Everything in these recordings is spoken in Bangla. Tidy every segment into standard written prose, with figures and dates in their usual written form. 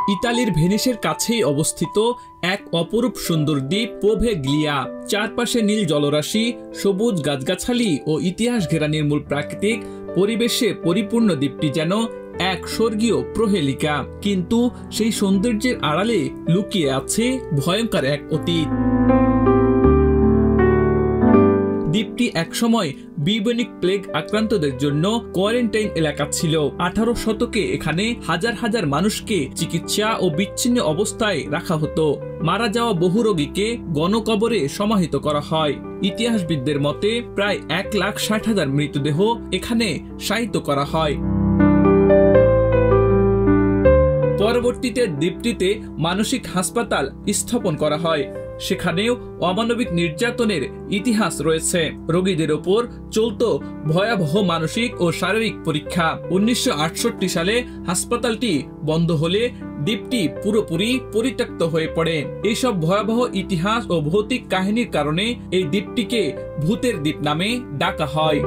ইতালির ভেনিসের কাছেই অবস্থিত এক অপরূপ সুন্দর দ্বীপ পোভেগ্লিয়া। চারপাশে নীল জলরাশি, সবুজ গাছগাছালি ও ইতিহাস ঘেরা নির্মূল প্রাকৃতিক পরিবেশে পরিপূর্ণ দ্বীপটি যেন এক স্বর্গীয় প্রহেলিকা। কিন্তু সেই সৌন্দর্যের আড়ালে লুকিয়ে আছে ভয়ঙ্কর এক অতীত। দ্বীপটি একসময় বিউবেনিক প্লেগ আক্রান্তদের জন্য কোয়ারেন্টাইন এলাকা ছিল। 18 শতকে এখানে হাজার হাজার মানুষকে চিকিৎসা ও বিচ্ছিন্ন অবস্থায় রাখা হতো। মারা যাওয়া বহু রোগীকে গণকবরে সমাহিত করা হয়। ইতিহাসবিদদের মতে প্রায় 1,60,000 মৃতদেহ এখানে শায়িত করা হয়। পরবর্তীতে দ্বীপটিতে মানসিক হাসপাতাল স্থাপন করা হয়। সেখানেও অমানবিক নির্যাতনের ইতিহাস রয়েছে। রোগীদের ওপর চলত ভয়াবহ মানসিক ও শারীরিক পরীক্ষা। 1968 সালে হাসপাতালটি বন্ধ হলে দ্বীপটি পুরোপুরি পরিত্যক্ত হয়ে পড়ে। এইসব ভয়াবহ ইতিহাস ও ভৌতিক কাহিনীর কারণে এই দ্বীপটিকে ভূতের দ্বীপ নামে ডাকা হয়।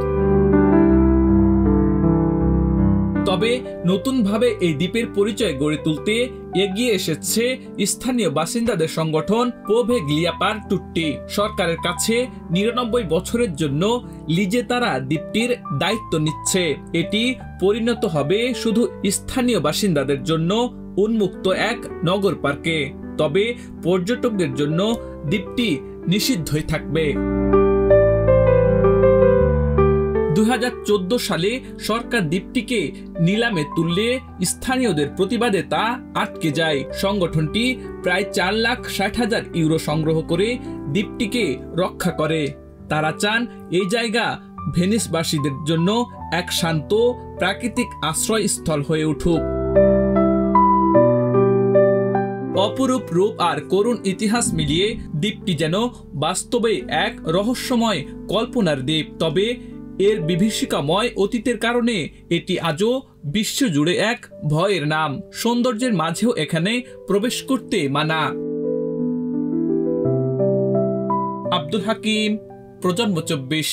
তবে নতুনভাবে এই দ্বীপের পরিচয় গড়ে তুলতে এগিয়ে এসেছে স্থানীয় বাসিন্দাদের সংগঠন পোভেগ্লিয়া পার টুট্টি। সরকারের কাছে 99 বছরের জন্য লিজে তারা দ্বীপটির দায়িত্ব নিচ্ছে। এটি পরিণত হবে শুধু স্থানীয় বাসিন্দাদের জন্য উন্মুক্ত এক নগর পার্কে। তবে পর্যটকদের জন্য দ্বীপটি নিষিদ্ধই থাকবে। 2014 সালে সরকার দ্বীপটিকে নিলামে তুললে স্থানীয়দের প্রতিবাদে তা আটকে যায়। সংগঠনটি প্রায় 4,60,000 ইউরো সংগ্রহ করে দ্বীপটিকে রক্ষা করে। তারা চান এই জায়গা ভেনিসবাসীদের জন্য এক শান্ত প্রাকৃতিক আশ্রয়স্থল হয়ে উঠুক। অপরূপ রূপ আর করুণ ইতিহাস মিলিয়ে দ্বীপটি যেন বাস্তবে এক রহস্যময় কল্পনার দ্বীপ। তবে এর বিভীষিকাময় অতীতের কারণে এটি আজও বিশ্বজুড়ে এক ভয়ের নাম। সৌন্দর্যের মাঝেও এখানে প্রবেশ করতে মানা। আব্দুল হাকিম, প্রজন্ম 24।